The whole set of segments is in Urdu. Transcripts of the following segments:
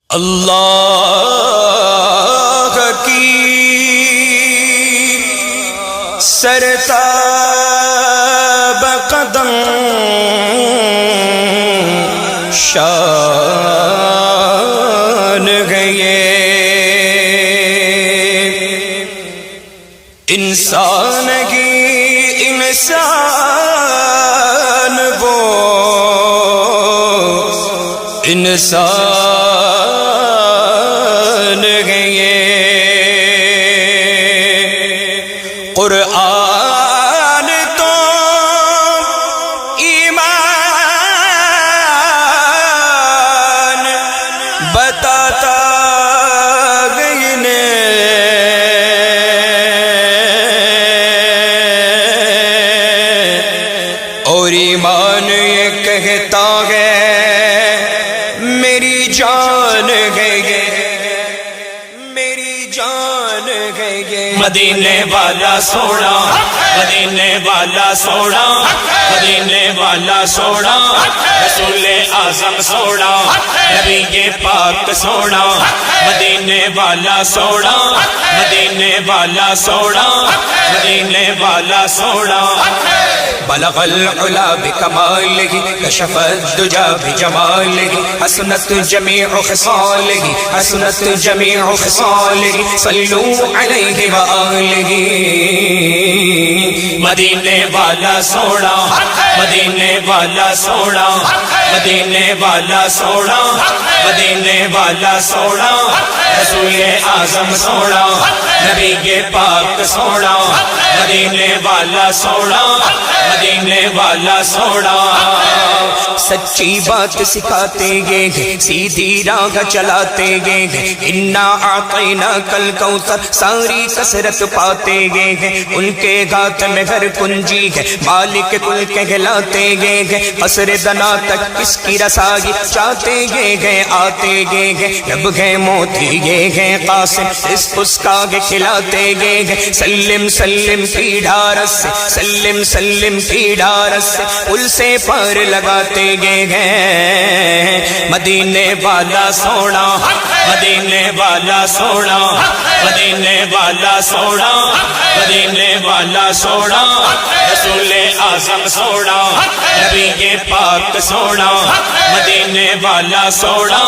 اللہ کی سرتاب قدم شان گئے انسان کی انسان وہ انسان گئے قرآن تو ایمان بتاتا گئی نے اور ایمان یہ کہتا ہے میری جان گئے میری جان گئے مدینے والا سونا مدینے والا سونا مدینے والا سونا رسول اعظم سونا نبی پاک سونا مدینے والا سونا مدینے والا سونا مدینے والا سونا بلغ العلا بکمالہ کشف الدجا بجمالہ حسنت جمیع خصالہ حسنت جمیع خصالہ صلو علیہ وآلہ مدینے والا سونا مدینے والا سونا مدینے والا سونا مدینے والا سونا رسول اعظم سونا نبی پاک سونا مدینے والا سونا مدینے والا سونا سچی بات سکھاتے گے سیدھی راہ چلاتے گے انا اعطیناک الکوثر ساری کثرت پاتے گے ان کے ہاتھ میں گھر کنجی ہے مالک کل کہلاتے گے قصر دنا تک اس کی رسائی چاہتے گے آتے گے جب گئے موتی گے قاسم اس کا کھلاتے گے سلم سلم کی ڈھارس سے سلم سلم کی ڈھارس سے پل سے پار لگاتے گے مدینے والا سونا مدینے والا سونا مدینے والا سونا مدینے والا سونا رسول اعظم سونا نبی پاک سونا مدینے والا سونا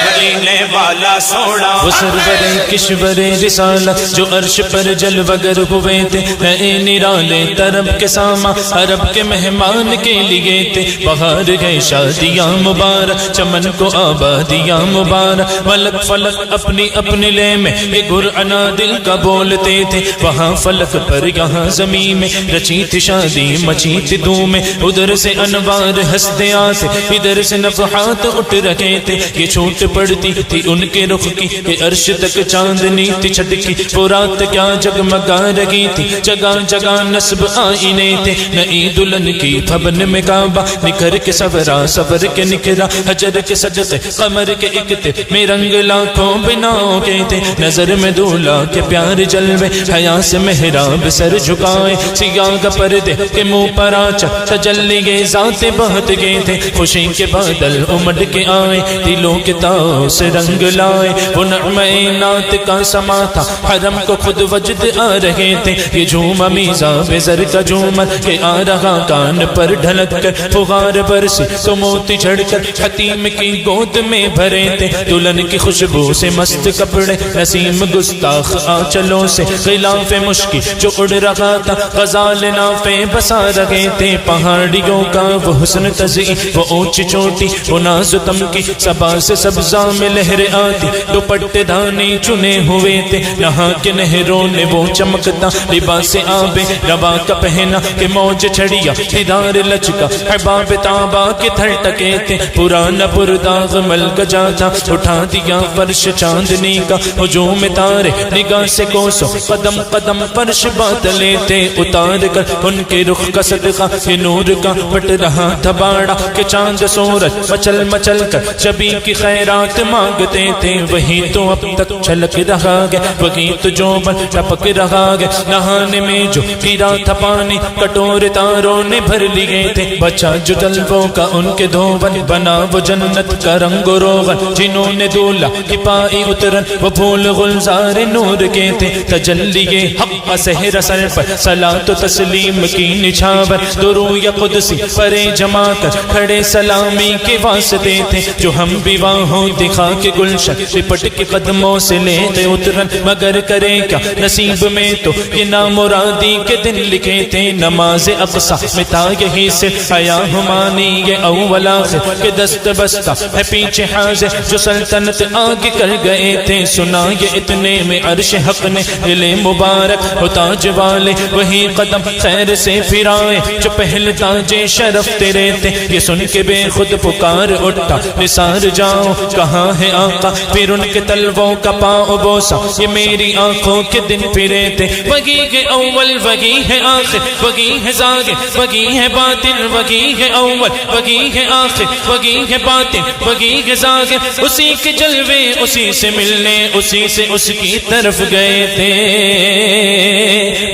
مدینے والا سونا وہ سرور کشور رسالت جو عرش پر جلوگر ہوئے تھے نئے نرالے طرب کے ساما عرب کے مہمان کے لیے تھے بہار گئے شادیاں مبارک چمن کو آبادیاں مبارک ملک فلک اپنی اپنی لے میں یہ قرآن دل کا بولتے تھے وہاں فلک پر یہاں زمین میں رچی تھی شادی مچی تھی دھوم میں ادھر سے انوار ہنستے آتے ادھر سے نفحات اٹھ رہے تھے یہ چھوٹ پڑتی تھی ان کے رخ کی یہ عرش تک چاندنی تھی چھٹکی وہ رات کیا جگمگا رہی تھی جگہ جگہ نصب آئینے تھے نئی دلہن کی بھون میں کعبہ نکھر کے سورا سور کے نکھرا حجر کے سجدے قمر کے اکتے میں رنگ لاکھوں بناؤں کے تھے نظر میں دولہا کے پیار جلوے حیا سے محراب سر جھکائے سیاہ پردے کے منہ پر آچا تجلی ذات بہت گئے تھے خوشی کے بادل امڑ کے آئے دلوں کے تاؤ سے رنگ لائے وہ نغمہ نعت کا سما تھا حرم کو خود وجد آ رہے تھے یہ جھوم میزا بزر کا جھومر کہ آ رہا کان پر ڈھلک کر فغار برسی تو موتی جھڑ کر حتیم کی گود میں بھرے تھے دلہن کی خوشبو سے مست کپڑے نسیم گستاخ آنچلوں سے غلاف مشکی جو اڑ رہا تھا غزال نافیں بسا رہے تھے پہاڑیوں کا وہ حسن تزئی وہ اونچی چوٹی وہ ناز تم کی صبا سے سبزہ میں لہر آتی دوپٹے دھانی چنے ہوئے تھے نہا کے نہروں نے وہ چمکتا لباس آب روا کا پہنا کہ موج چھڑیا دیدار لچکا حباب تابا کے تھر ٹکے تھے پرانا پرداغ مل گجا تھا اٹھا دیا فرش چاندنی کا ہجوم تارے نگاہ سے کوسو قدم قدم فرش بادلے تھے اتار کر ان کے رخ کا صدقہ یہ نور کا پٹ رہا تھا باڑا کہ چاند سورج مچل مچل کر شبی کی خیرات مانگتے گئے تھے وہی تو اب تک چھلک رہا ہے، وہی تو جو بن ٹپک رہا ہے، نہانے میں جو گرا تھا پانی کٹورے تاروں نے بھر لیے تھے، بچا جو جلووں کا ان کے دھون، بنا وہ جنت کا رنگ و روغن، جنہوں نے دولا کی پائی اترن وہ پھول گلزار نور کے تھے، تجلی حق سحر سر پر صلاۃ و تسلیم کی نچھاور، دروی قدسی پرے جما کر کھڑے سلامی کے واسطے تھے، جو ہم بھی واہوں دکھا کے گلشن لپٹ کے قدموں سے لیتے اترن، مگر کرے کیا نصیب میں تو یہ نامرادی کے دن لکھے تھے، نماز اقصیٰ میں تھا یہی سے حیا ہمانی یہ اول آخر کے دست بستہ ہے پیچھے حاضر، جو سلطنت آگے کر گئے تھے، سنا یہ اتنے میں عرش حق نے دل مبارک ہو تاج والے وہی قدم خیر سے پھرائے، جو پہل تاج شرف تیرے تھے، یہ سن کے بے خود پکار اٹھا نثار جاؤ کہاں ہے آقا، پھر ان کے تلووں کا پاؤ بوسا، یہ میری آنکھوں کے دن پھرے تھے، وہی ہے اول وہی ہے آخر، وہی ہے ظاہر وہی ہے باطن، وہی ہے اول وہی ہے آخر، وہی ہے باطن وہی ہے ظاہر، اسی کے جلوے اسی سے ملنے اسی سے اس کی طرف گئے تھے،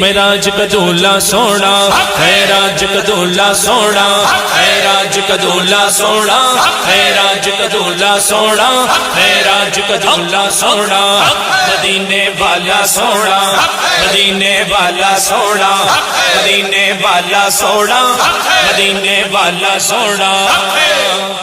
معراج کا دولہ سونا معراج کا دولہ سونا معراج کا دولہ سونا معراج کا دولہ سونا معراج کا دولہ سونا، مدینے والا سونا مدینے والا سونا مدینے والا سونا مدینے والا سونا،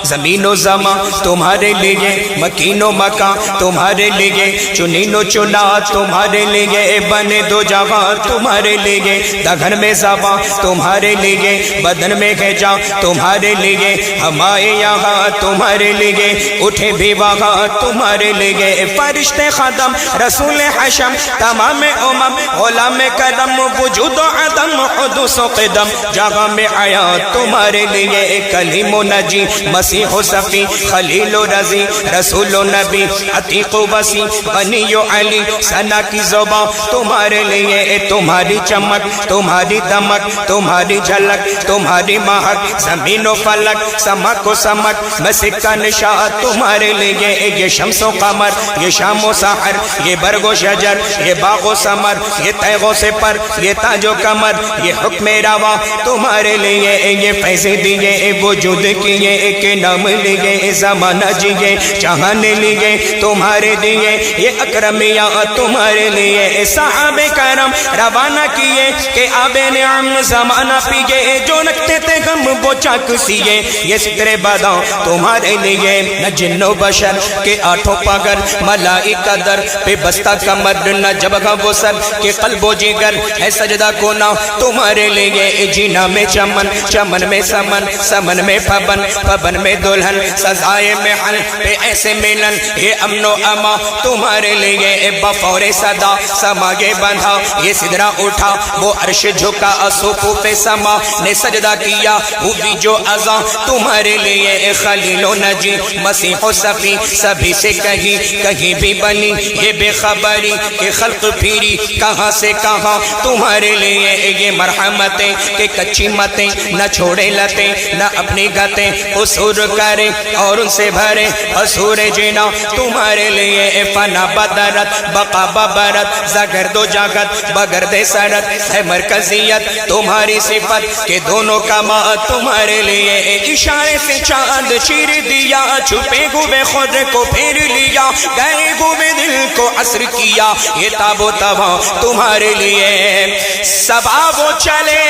زمین و زمان تمہارے لیے، مکین و مکان تمہارے لیے، چنین و چنا تمہارے لیے، بنے دو جہاں تمہارے لیے، دگن میں زبان تمہارے لیے، بدن میں گھجا تمہارے لیے، ہمارے یہاں تمہارے لیے، اٹھے بھی وہاں تمہارے لیے، فرشتے خدم رسول حشم تمام امم غلام کرم، وجود و عدم حدوث و قدم، جہاں میں آیا تمہارے لیے، کلیم و نجی مسیح و صفی خلیل و رضی رسول و نبی عتیق و وسیع غنی و علی، ثنا کی زبان تمہارے لیے، تمہاری چمک تمہاری دمک تمہاری جھلک تمہاری مہک، زمین و فلک سمک و سمک مسک کا نشاط تمہارے لیے، یہ شمس و قمر یہ شام و سحر یہ برگ و شجر یہ باغ و ثمر یہ تیغ و سپر یہ تاج و کمر، یہ حکم روا تمہارے لیے، یہ فیض دیے وجود کیے کہ نام لیے، زمانہ جیے چاہنے لیے تمہارے دیے، یہ اکرمیاں تمہارے لیے، صحابہ کرم روانہ کیے کہ آب نعم زمانہ پیے، جو رکھتے تھے غم وہ چاک سیے، یہ ستر باداں تمہارے لیے، نہ جن و بشر کے آٹھوں پاگر، ملائکہ در پہ بستہ کمر، نہ جبگہ وہ سر کے قلب و جگر، ہے سجدہ کونا تمہارے لیے، جینا میں چمن چمن میں سمن سمن میں پبن پبن میں دلہن، سزائے محل پہ ایسے ملن، یہ امن و اما تمہارے لیے، بفور صدا سماگے بندھا، یہ سدرہ اٹھا وہ عرش جھکا، اصوفو پہ سما نے سجدہ کیا، ہوئی جو ازاں تمہارے لیے، خلیل و نجی مسیح و صفی سبھی سے کہیں بھی بنی، یہ بے خبری کہ خلق پھیری کہاں سے کہاں تمہارے لیے، یہ مرحمتیں کہ کچی متیں نہ چھوڑے لتیں نہ اپنی گتیں قصور کرے اور ان سے بھرے حصور جینا تمہارے لیے، فنا بدرت بقا ببرت زگرد و جاگت بگرد سرت، ہے مرکزیت تمہاری صفت کہ دونوں کما تمہارے لیے، اشارے سے چاند چیر دیا، چھپے ہوئے خود کو پھیر لیا، گئے ہوئے دل کو عصر کیا، یہ تاب و تواں تمہارے لیے، صبا وہ چلے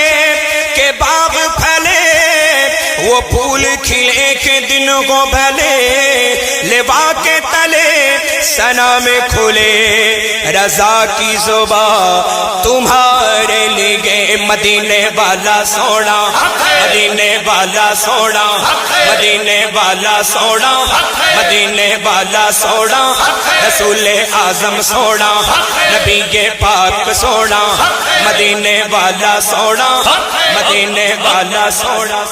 کہ باغ پھلے، وہ پھول کھلے کے دن کو بھلے، لوا کے تلے ثنا میں کھلے رضا کی زبان تمہارے لیے، مدینے والا سونا مدینے والا سونا مدینے والا سونا مدینے والا سونا، رسول اعظم سونا نبی پاک سونا، مدینے والا سونا مدینے والا سونا،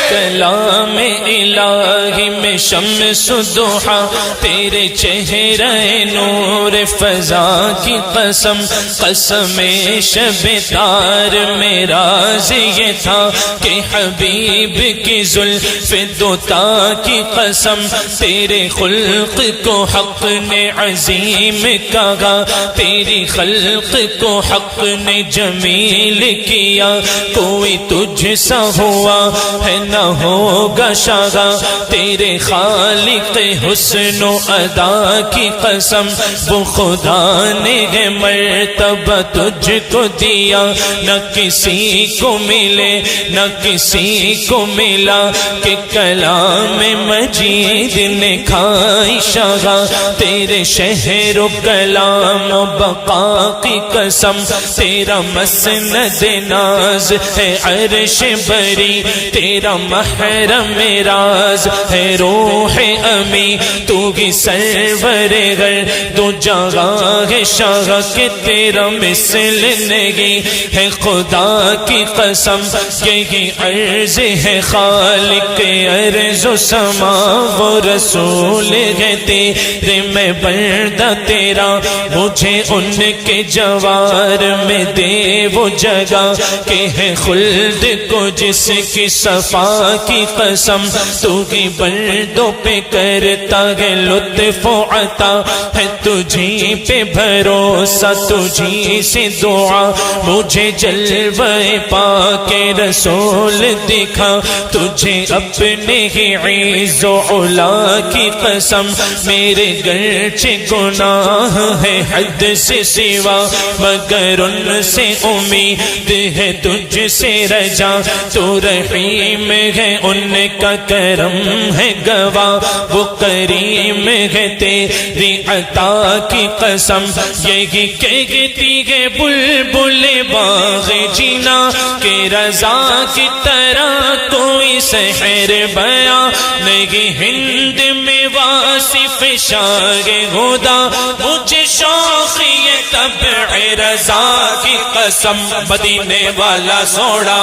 کلام الہی میں شمس ضحیٰ تیرے چہرہ جائے نور فضا کی قسم قسم شب تار میں راز یہ تھا کہ حبیب کی زلف دوتا کی قسم تیرے خلق کو حق نے عظیم کہا تیری خلق کو حق نے جمیل کیا کوئی تجھ سا ہوا ہے نہ ہوگا شاگا تیرے خالق حسن و ادا کی قسم وہ خدا نے ہے مرتبہ تجھ کو دیا نہ کسی کو ملے نہ کسی کو ملا کہ کلام مجید نے کھائی شاگا تیرے شہر و کلام و بقا کی قسم تیرا مسند ناز ہے عرش بری تیرا محرم راز ہے روح امی تو ہی سرور گر تو جگہ ہے شاہ کہ تیرا مثل نہیں ہے خدا کی قسم یہی عرض ہے خالق ارض و سما وہ رسول ہے تیرے میں بندہ تیرا مجھے ان کے جوار میں دے وہ جگہ کہ ہے خلد کو جس کی صفا کی قسم تو ہی بندوں پہ کرتا ہے لطف و عطا ہے تجھی پہ بھروسہ تجھی سے دعا مجھے جلوہ پاک رسول دکھا تجھے اپنے ہی عز و علا کی قسم میرے گرچہ گناہ ہے حد سے سوا مگر ان سے امید ہے تجھ سے رجا تو رحیم ہے ان کا کرم ہے گواہ وہ کریم ہے تیری عطا کی قسم یہی کہتی ہے بلبل باغ جینا کہ رضا کی طرح کوئی سحر بیاں نہیں ہند میں واصف شاہ خدا مجھے شوق یہ طبع رضا کی قسم مدینے والا سوڑا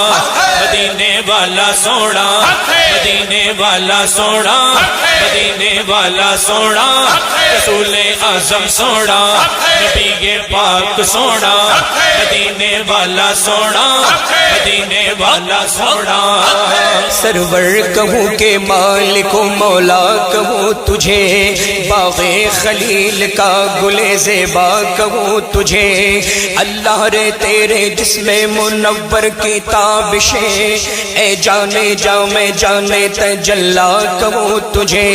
مدینے والا سوڑا مدینے والا سوڑا مدینے والا سوڑا رسول اعظم سوڑا نبی پاک سوڑا مدینے والا سوڑا مدینے والا سوڑا سرور کہوں کہ مالک و مولا کہوں تجھے باغ خلیل کا گل زیبا کہوں تجھے اللہ رے تیرے جسم منور کی تابشیں اے جانے جا میں جانے تجلا کہوں تجھے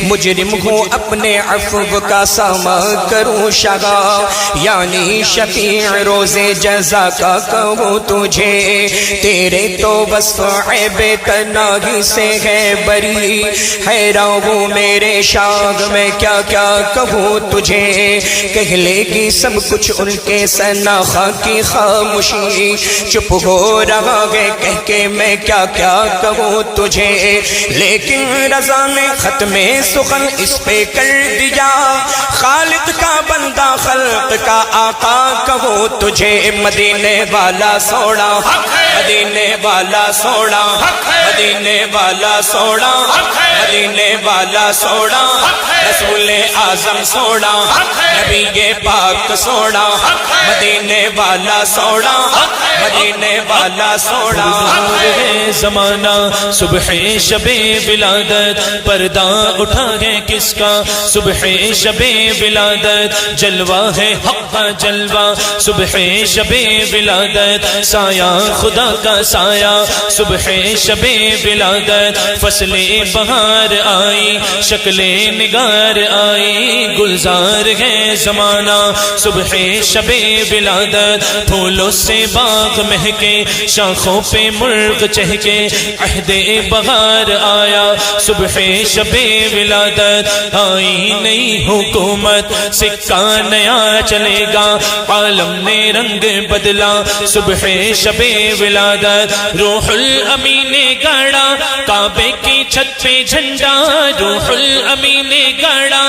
مجرم ہوں اپنے عفو کا ساما کروں شگا یعنی شفیع روز جزا کا کہوں تجھے تیرے تو وصف عیب تناہی سے ہے بری حیران ہوں میرے شاگ میں کیا کیا کہوں تجھے کہہ لے گی سب کچھ ان کے سناخا کی خاموشی چپ ہو رہا ہے کہہ کے میں کیا کیا کہوں تجھے لیکن رضا نے ختم سخن اس پہ کر دیا خالق کا بندہ خلق کا آقا کہوں تجھے مدینے والا سوڑا مدینے والا سوڑا مدینے والا سوڑا مدینے والا سوڑا رسول اعظم سوڑا نبی پاک سوڑا مدینے والا سوڑا مدینے والا سوڑا زمانہ صبح شب ولادت پردہ اٹھا ہے کس کا صبح شب ولادت جلوہ ہے حق کا جلوہ صبح شب ولادت سایہ خدا کا سایہ صبح شب ولادت فصل بہار آئی شکل نگار آئی گلزار ہے زمانہ صبح شب ولادت پھولوں سے باغ مہکے شاخوں پہ مرغ چہکے عہد بہار آیا صبح شب ولادت آئی نئی حکومت سکہ نیا چلے گا عالم نے رنگ بدلا صبح شب ولادت روح الامین گاڑا کعبے کی چھت پہ جھنڈا روح الامین گاڑا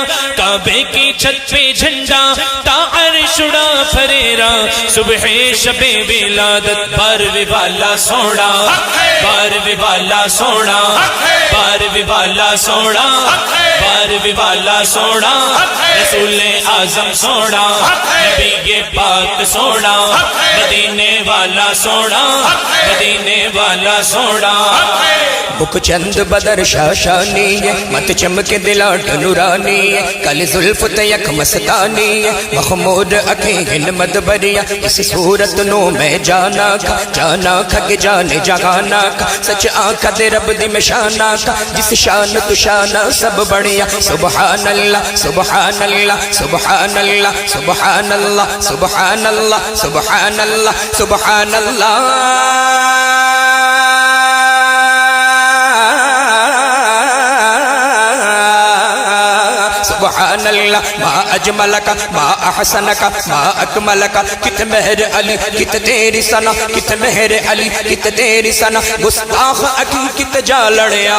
کعبے کی چھت پہ جھنڈا تا عرش اڑا پھریرا صبح شب ولادت بارویں والا سونا بارویں والا سونا بارویں والا سونا بارویں والا سونا رسول اعظم سونا نبی پاک سونا مدینے والا سونا مدینے والا سونا بک چند بدر شاشانی مت چمک دلاٹ نورانی کل زلف تیک مستانی محمود اکھیں مدبریا اس صورت نو میں جانا کھا کہ جان جگانا کھا سچ آنکھا دے رب دی میں شانا کھا جس شان تو شانا سب بڑھیا سبحان اللہ سبحان اللہ سبحان اللہ سبحان اللہ سبحان اللہ سبحان اللہ سبحان اللہ سبحان اللہ ما اجملک ما احسنک ما اکملک کت مہر علی کت تیری سنا کت مہر علی کت تیری سنا گستاخ اکی کت جا لڑیا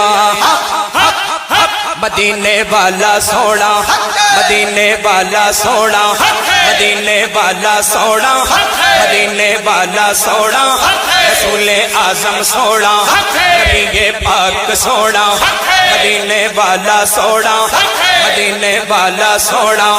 مدینے والا سونا مدینے والا سونا مدینے والا سونا مدینے والا سونا رسول اعظم سونا نبی پاک سونا مدینے والا سونا مدینے والا سونا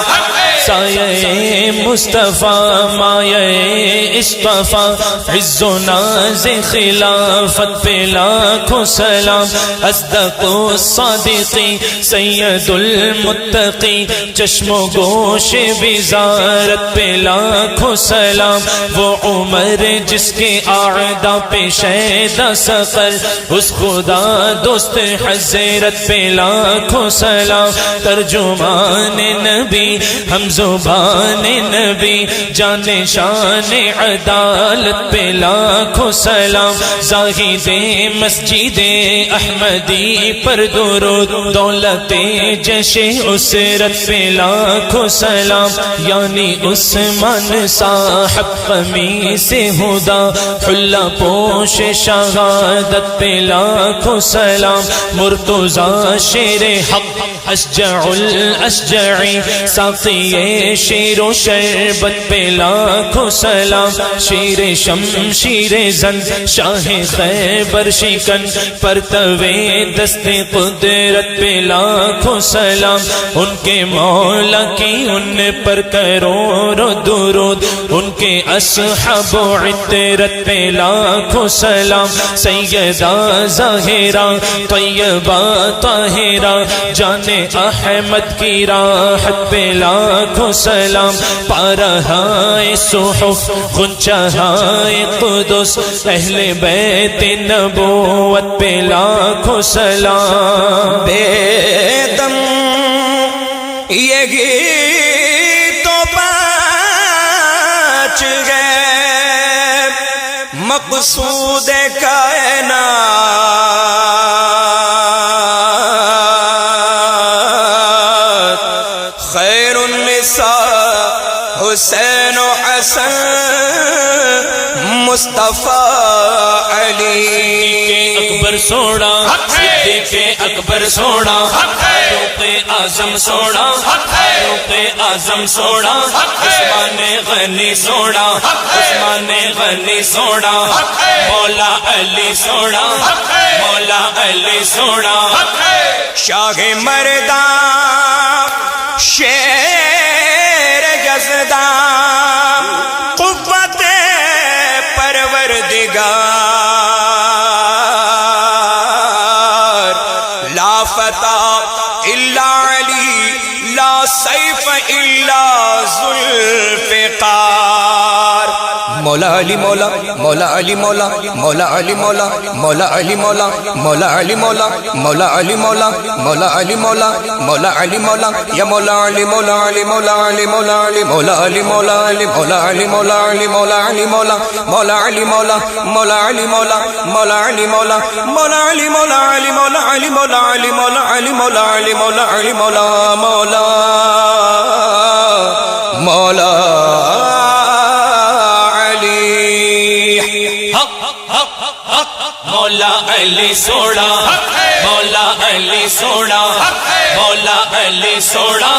سایہ مصطفیٰ مایہ اصطفیٰ عز و ناز خلافت پہ لاکھوں سلام اصدق الصادقی سید المتقی چشم و گوش وزارت پہ لاکھوں سلام وہ عمر جس کے اعداء پہ شیدا سقر اس خدا دوست حضرت پہ لاکھوں سلام ترجمان نبی ہم زبان نبی جان شان عدالت پہ لاکھوں سلام زاہد مسجد احمدی پر درود دولت جش اسرت پہ لاکھوں سلام یعنی عثمان صاحب قمیص ہدا حلہ پوش شہادت پہ لاکھوں سلام مرتضی شیر حق اشجع الاشجعی ساقی شیر و شربت پہ لاکھوں سلام شیر شمشیر زن شاہ خیبر شکن پرتوے دست قدرت پہ لاکھوں سلام ان کے مولا کی ان پر کروڑوں درود ان کے اصحاب و عطرت پہ لاکھوں سلام سیدہ ظاہرہ طیبہ طاہرہ جان احمد کی راحت پہ لاکھوں سلام پارہائے صحف غنچہائے قدس اہل بیت نبوت پہ لاکھوں سلام بے دم یہ گیت تو بچ گئے مقصود کائنات خیر النساء حسین و حسن مصطفیٰ علی اکبر سوڑا صدیق اکبر سوڑا فاروق اعظم سوڑا فاروق اعظم سوڑا عثمان غنی سوڑا عثمان غنی سوڑا مولا علی سوڑا مولا علی سوڑا شاہ مردان شیر جزدان قوت پروردگار لا فتح الا علی لا سیف الا ذوالفقار مولا علی مولا مولا علی مولا مولا علی مولا مولا علی مولا مولا علی مولا مولا علی مولا مولا علی مولا مولا علی مولا یا مولا علی مولا علی مولا علی مولا علی مولا علی مولا علی مولا علی مولا علی مولا علی مولا مولا علی مولا مولا علی مولا مولا علی مولا مولا علی مولا علی مولا علی مولا علی مولا علی مولا علی مولا علی مولا مولا مولا مولا علی سوڑا مولا علی سوڑا مولا علی سوڑا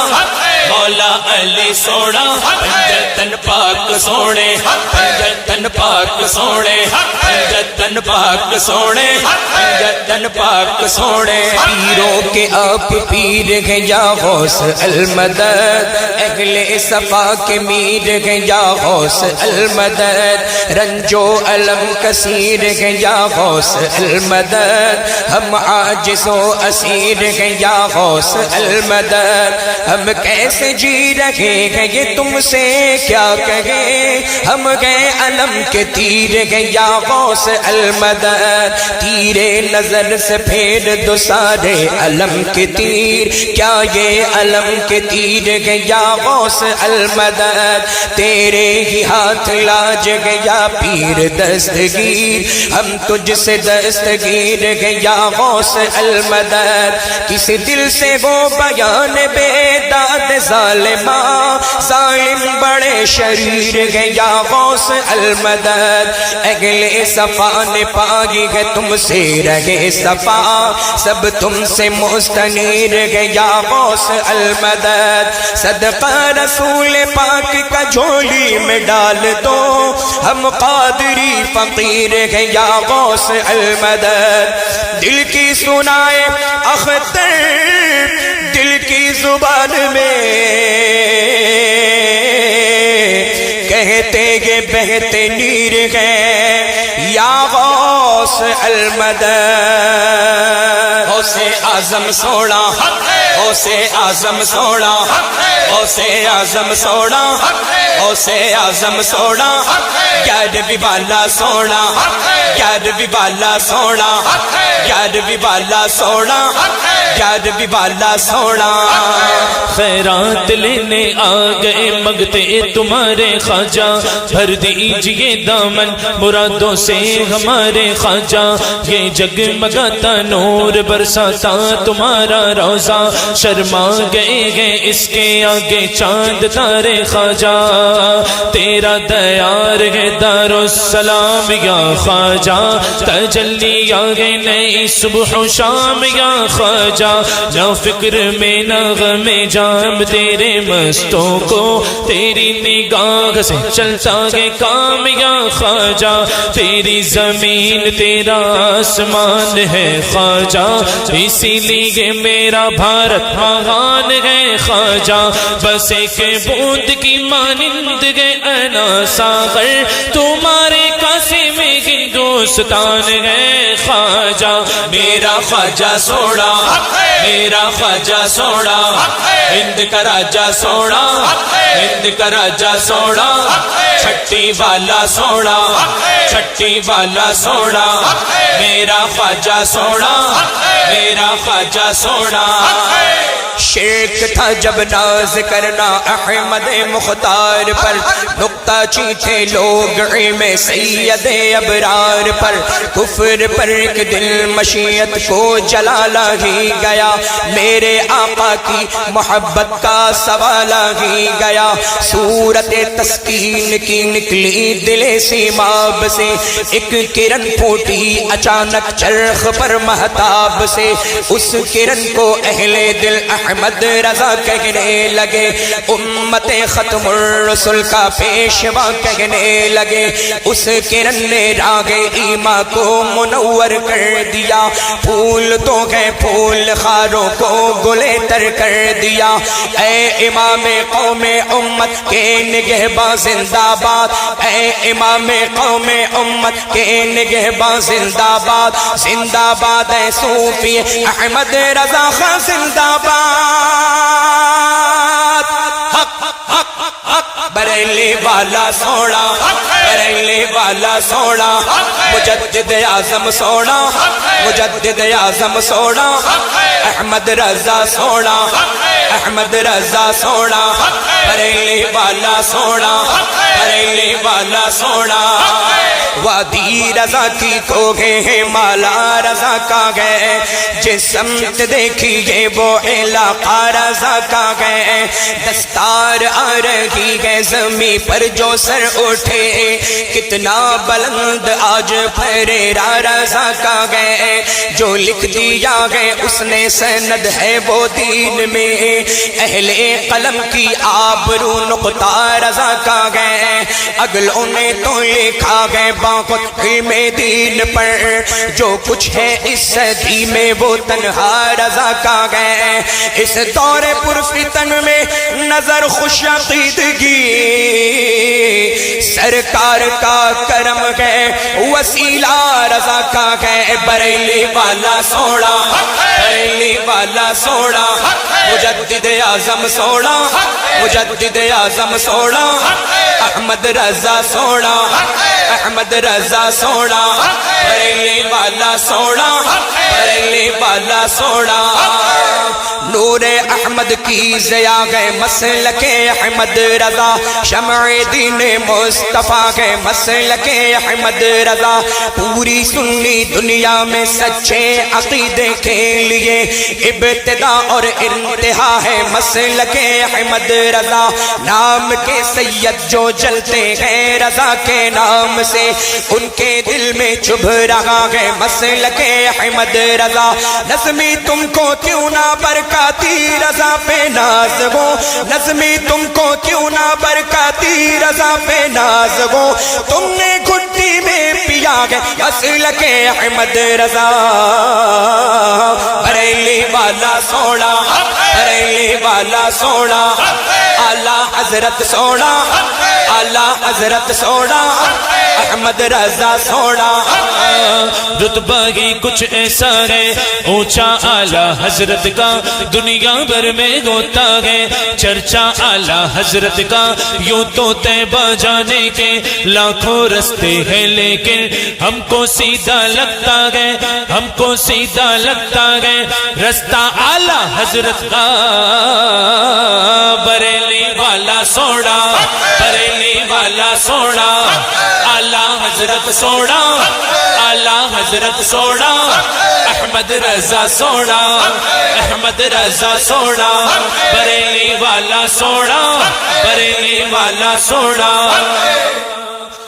مولا علی سونا پنجتن پاک سونے پنجتن پاک سونے پنجتن پاک سونے پنجتن پاک سونے پیروں کے آپ پیر ہیں یا غوث المدد اہل صفا کے میر ہیں یا غوث المدد رنجو علم کثیر ہیں یا غوث المدد ہم عاجز و اسیر ہیں یا غوث المدد ہم کیسے جی رہے ہیں یہ تم سے کیا کہیں ہم گئے علم کے تیر ہیں یا غوث المدد تیرے نظر سے پھیر دو سارے علم کے تیر کیا یہ علم کے تیر ہیں یا غوث المدد تیرے ہی ہاتھ لاج ہیں یا پیر دستگیر ہم تجھ سے دستگیر ہیں یا غوث المدد کسی دل سے وہ بیان بے داد ظالماں ظالم بڑے شریر ہیں یا غوث المدد اگلے صفا نے پائی ہے تم سے رہے صفا سب تم سے مستنیر ہے یا غوث المدد صدقہ رسول پاک کا جھولی میں ڈال دو ہم قادری فقیر ہیں یا غوث المدد دل کی سنائے اختر دل کی زبان میں کہتے یہ بہتے نیر ہیں یا غوث المدد غوث اعظم سونا غوث اعظم سونا غوث اعظم سونا غوث اعظم سونا گیارہویں والا سونا گیارہویں والا سونا گیارہویں والا سونا گیارہویں والا سونا خیرات لینے آ گئے مگتے تمہارے خواجہ بھر دیجئے دامن مرادوں سے ہمارے خواجہ یہ جگمگاتا نور برساتا تمہارا روزہ شرما گئے ہیں اس کے آگے چاند تارے خواجہ تیرا دیار ہے دار السلام یا خواجہ تجلی آ گئے نئی صبح و شام یا خواجہ نہ فکر میں نہ غم جام تیرے مستوں کو تیری نگاہ سے چلتا ہے کام یا خواجہ تیری زمین تیرا آسمان ہے خواجہ اسی لیے میرا بھارت مہان ہے خواجہ بس ایک بوند کی مانند ہے انا ساغر تمہارے کاسے میں ہندوستان ہے خواجہ میرا خواجہ سونا میرا خواجہ سونا ہند کا راجا سونا ہند کا راجا سونا چھٹی والا سونا چھٹی والا سونا میرا خواجہ سونا میرا خواجہ سونا شرک تھا جب ناز کرنا احمد مختار پر نکتہ چیٹھے لوگ علم سید ابرار پر کفر پر ایک دل مشیت کو جلالا ہی گیا میرے آقا کی محبت کا سوالا ہی گیا صورت تسکین کی نکلی دل سیماب سے ایک کرن پھوٹی اچانک چرخ پر مہتاب سے اس کرن کو اہل دل احمد رضا کہنے لگے امت ختم الرسل کا پیشوا کہنے لگے اس کرن نے راگ ایمان کو منور کر دیا پھول تو گئے پھول خاروں کو گلے تر کر دیا اے امام قوم امت کے نگہباں زندہ باد اے امام قوم امت کے نگہباں زندہ باد زندہ باد اے صوفی احمد رضا خان زندہ باد بریلی والا سونا بریلی والا سونا مجدد اعظم سونا مجدد اعظم سونا احمد رضا سونا احمد رضا سونا بریلی والا سونا بریلی والا سونا وادی رضا کی کو گئے مالا رضا کا گئے جس سمت دیکھیے وہ علاقہ رضا کا گئے دستار آ رہی ہے زمین پر جو سر اٹھے کتنا بلند آج پھریرا رضا کا گئے جو لکھ دیا گئے اس نے سند ہے وہ دین میں اہل قلم کی آبرو نقطہ رضا کا گئے اگلوں نے تو لکھا گئے باقت علم دین پر جو کچھ ہے اس صدی میں وہ تنہا رضا کا گئے اس دور پرفتن میں نظر خوش عقیدگی سرکار کا کرم ہے وسیلہ رضا کا گئے بریلی والا سونا بریلی والا سونا مجدد اعظم سونا مجدد اعظم سونا احمد رضا سونا احمد رضا سونا بریلی والا سونا بریلی والا سونا نور احمد کی ضیا گئے مسلک احمد رضا شمع دین مصطفیٰ گئے مسلک احمد رضا پوری سنی دنیا میں سچے عقیدے کے لیے ابتدا اور انتہا ہے مسلک احمد رضا نام کے سید جو جلتے ہیں رضا کے نام سے ان کے دل میں چبھ رہا ہے مسلک احمد رضا نظمی تم کو کیوں نہ برکاتی رضا پہ ناز ہو نظمی تم کو کیوں نہ برکاتی رضا پہ ناز ہو تم نے گھٹی میں پیا گئے مسلک احمد رضا بریلی والا سونا بریلی والا سونا اعلیٰ حضرت سونا اعلیٰ حضرت سونا احمد رضا سونا رتبہ ہی کچھ ایسا ہے اونچا اعلیٰ حضرت کا دنیا بھر میں ہوتا ہے چرچا اعلیٰ حضرت کا یوں تو طیبہ جانے کے لاکھوں رستے ہیں لیکن ہم کو سیدھا لگتا ہے ہم کو سیدھا لگتا ہے رستہ اعلیٰ حضرت کا بریلی والا سونا بریلی والا سونا اعلیٰ حضرت سونا اعلیٰ حضرت سونا احمد رضا سونا احمد رضا سونا بریلی والا سونا بریلی والا سونا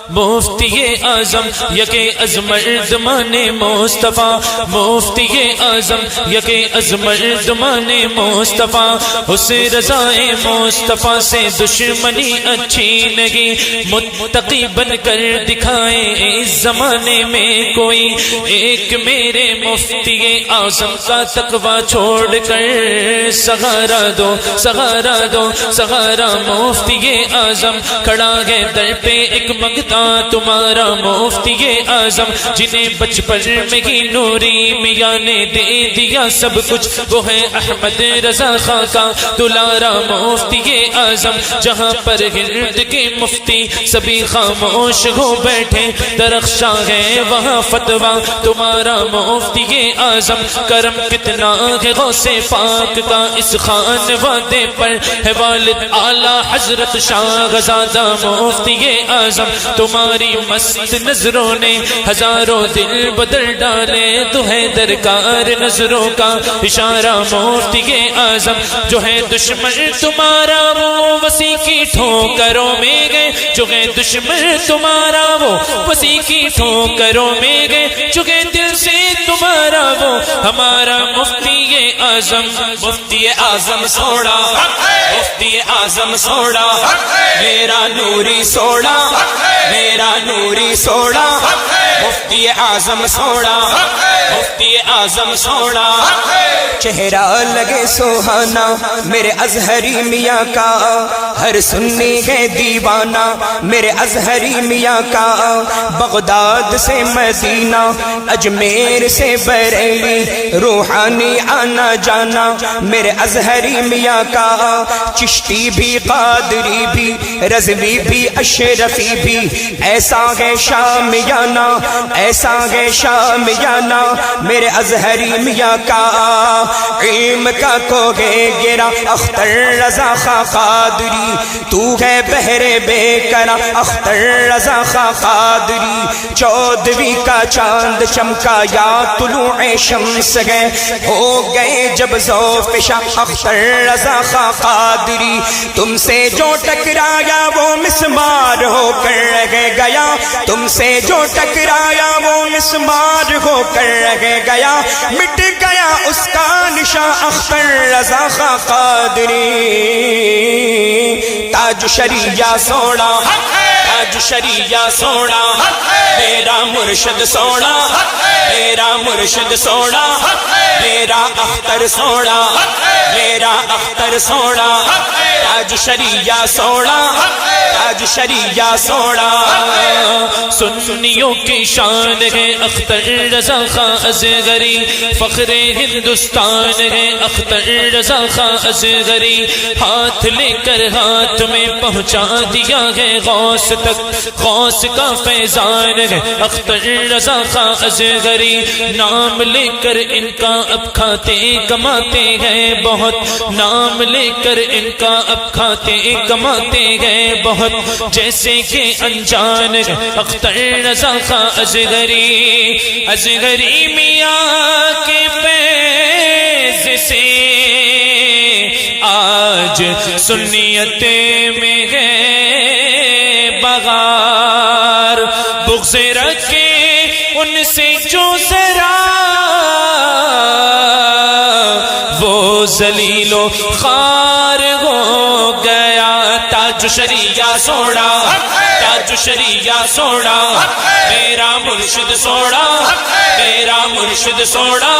مفتی اعظم یک ازمردمان مصطفیٰ مفتی اعظم یک ازمردمان مصطفیٰ اس رضا مصطفیٰ سے دشمنی اچھی نہیں متقی بن کر دکھائے اس زمانے میں کوئی ایک میرے مفتی اعظم کا تقوی چھوڑ کر سہارا دو سہارا دو سہارا مفتی اعظم کھڑا ہے در پہ ایک منگتا تمہارا مفتی اعظم جنہیں بچپن میں ہی نوری میاں نے دے دیا سب کچھ وہ ہے احمد رضا خان کا دلارا مفتی اعظم جہاں پر ہند کے مفتی سبھی خاموش ہو بیٹھے درخشاں ہے وہاں فتویٰ تمہارا مفتی اعظم کرم کتنا ہے غوث پاک کا اس خان وادے پر ہے والد اعلیٰ حضرت شاہ زادہ مفتی اعظم تمہاری مست نظروں نے ہزاروں دل بدل ڈالے تو ہے درکار نظروں کا اشارہ مفتی اعظم جو ہے دشمن تمہارا وہ وسیع کی ٹھوکروں میں گئے جو ہے دشمن تمہارا وہ وسیع کی ٹھوکروں میں گئے جو ہے دل سے تمہارا وہ ہمارا مفتی اعظم مفتی اعظم سونا مفتی اعظم سونا میرا نوری سونا میرا نوری سونا مفتی اعظم سونا مفتی اعظم سونا چہرہ لگے سوہانا میرے ازہری میاں کا ہر سنی ہے دیوانہ میرے ازہری میاں کا بغداد سے مدینہ اجمیر سے بریلی روحانی آنا جانا میرے ازہری میاں کا چشتی بھی قادری بھی رضوی بھی اشرفی بھی ایسا ہے شامیانہ ایسا ہے شامیانہ میرے ازہری میاں کا، علم کا کوگے گرا اختر رضا خاں قادری، تو ہے بحر بے کرا اختر رضا خاں قادری، 14ویں کا چاند چمکا یا طلوع شمس گئے، ہو گئے جب ذوف شاہ اختر رضا خاں قادری، تم سے جو ٹکرایا وہ مسمار ہو کر رہ گیا، تم سے جو ٹکرایا وہ مسمار ہو کر رہ گیا، مٹ گیا اس کا نشاں اختر رضا خاں قادری، تاج شریعہ سونا، تاج شریعہ سونا، میرا مرشد سونا، میرا مرشد سونا، میرا اختر سونا، میرا اختر سونا، تاج شریعہ سونا، تاج شریعہ سونا، سنیوں کی شان ہے اختر رضا خاں اصغری، فخر ہندوستان ہے اختر رضا خاں اصغری، ہاتھ لے کر ہاتھ میں پہنچا دیا ہے غوث تک، غوث کا فیضان ہے اختر رضا خاں اصغری، نام لے کر ان کا اب کھاتے کماتے ہیں بہت، نام لے کر ان کا اب کھاتے کماتے ہیں بہت، جیسے کہ انجان ہے اختر رضا خاں اصغری، اصغری میاں کے فیض سے آج سنیت میں ہے بغار، بغض رکھے ان سے جو ذرا وہ ذلیل و خوار ہو گیا، تاج شریعہ سونا، تاج شریعہ سونا، میرا مرشد سونا، میرا مرشد سونا،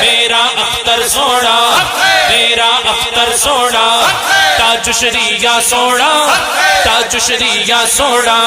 میرا اختر سونا، میرا اختر سونا، تاج شریعہ سونا، تاج شریعہ سونا،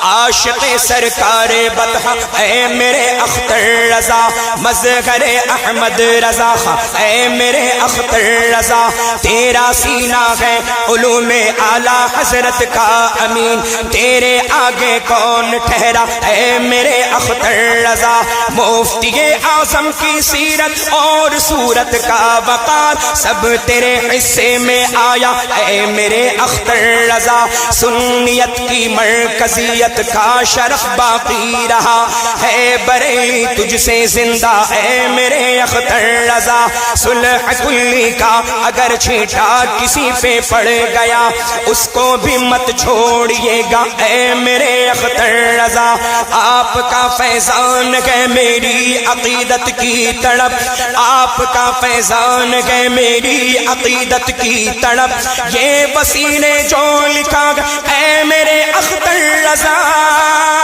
عاشق سرکار بطحہ اے میرے اختر رضا، مظہر احمد رضا خاں اے میرے اختر رضا، تیرا سینہ ہے علوم اعلیٰ حضرت کا امین، تیرے آگے کون ٹھہرا اے میرے اختر رضا، مفتی اعظم کی سیرت اور صورت کا وقار سب تیرے حصے میں آیا اے میرے اختر رضا، سنیت کی مرکزیت کا شرف باقی رہا ہے بریلی تجھ سے زندہ اے میرے اختر رضا، صلح کلی کا اگر چھیٹا کسی پہ پڑ گیا اس کو بھی مت چھوڑیے گا اے میرے اختر رضا، آپ کا فیضان ہے میری عقیدت کی تڑپ، آپ کا فیضان ہے میری عقیدت کی تڑپ، یہ وسیع نے جو لکھا اے میرے اختر رضا،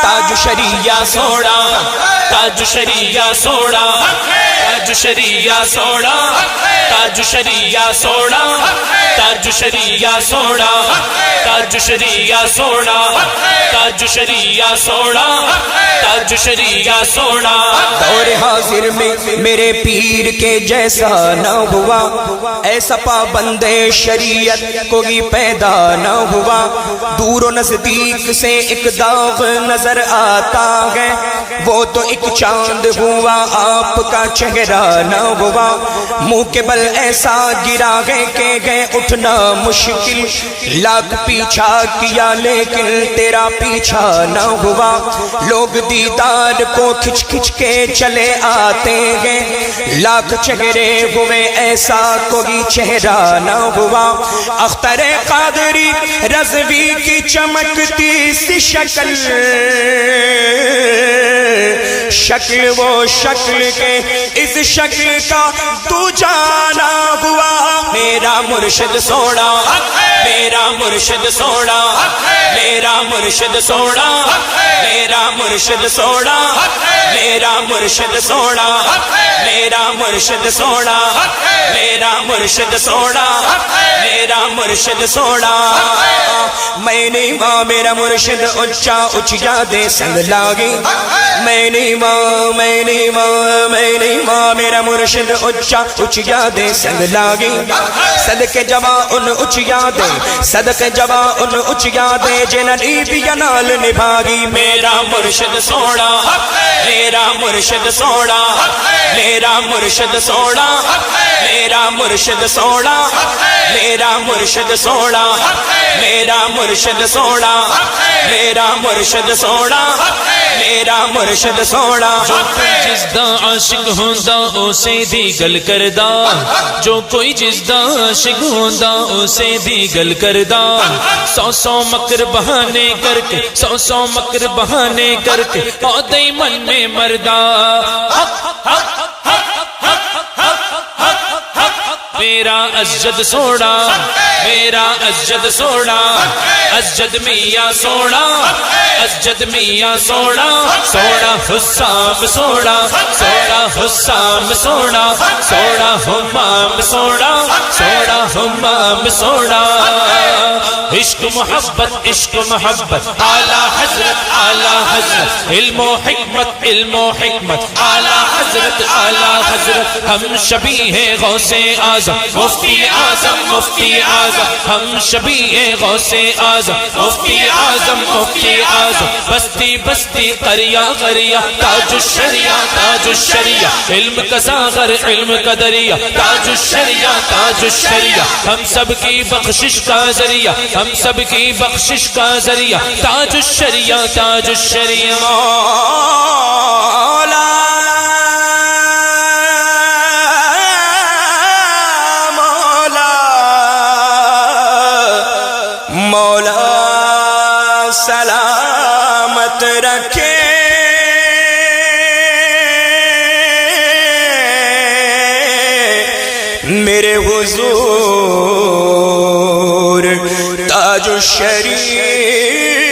تاج شریعہ سونا، تاج شریعہ سونا، تاج شریعہ سونا، تاج شریعہ سونا، تاج شریعہ سونا، تاج شریعہ سونا، تاج شریعہ سونا، تاج شریعہ سونا، دور حاضر میں میرے پیر کے جیسا نہ ہوا، ایسا پابند شریعت کوئی پیدا نہ ہوا، دور و نزدیک سے ایک داغ نظر آتا ہے، وہ تو ایک چاند ہوا آپ کا چہرہ نہ ہوا، منہ کے بل ایسا گرا ہے کہ گئے اٹھنا مشکل، لاکھ پیچھا کیا لیکن تیرا پیچھا نہ ہوا، لوگ دیدار کو کھچ کھچ کے چلے آتے ہیں، لاکھ چہرے ہوئے ایسا کوئی چہرہ نہ ہوا، اختر قادری رضوی کی چمکتی سی شکل، شکل وہ شکل کے اس شکل کا تو جانا ہوا، میرا مرشد سونا، میرا مرشد سونا، میرا مرشد سونا، میرا مرشد سونا، میرا مرشد سونا، میرا مرشد سونا، میرا مرشد سونا، میرا مرشد سونا، میں نہیں ماں میرا مرشد اچھا اچھا دے سنگ لاگی، میں نہیں ماں میں نہیں ماں میں نہیں ماں میرا مرشد اچھا اچھا دے سنگ لاگی، صدقے جواں ان اچھا دے صدقے صدقے جوا ان اچیا دے جننی بیا نال نبھاگی میرا مرشد سونا میرا مرشد سونا میرا مرشد سونا میرا مرشد سونا میرا مرشد سونا میرا مرشد سونا میرا مرشد سونا میرا مرشد سونا جو کوئی جس دا عاشق ہوندا اسے دی گل کردا جو کوئی جس دا عاشق ہوندا اسے دی گل کردا سو سو مکر بہانے کر کے سو سو مکر بہانے کر کے اودے من میں مردا میرا اسجد سونا میرا اسجد سونا اسجد میاں سونا اسجد میاں سونا سونا حسام سونا سونا حسام سونا سونا حمام سونا سونا حمام سونا عشق محبت اعلی حضرت علم و حکمت اعلی حضرت ہم شبیہ غوث اعظم مفتی اعظم ہم شبیہ غوث اعظم مفتی اعظم بستی بستی قریہ تاج الشریعہ علم کا ساغر علم کا دریا تاج الشریعہ ہم سب کی بخشش کا ذریعہ ہم سب کی بخشش کا ذریعہ تاج الشریعہ مولا سلامت رکھے میرے حضور تاج الشریعہ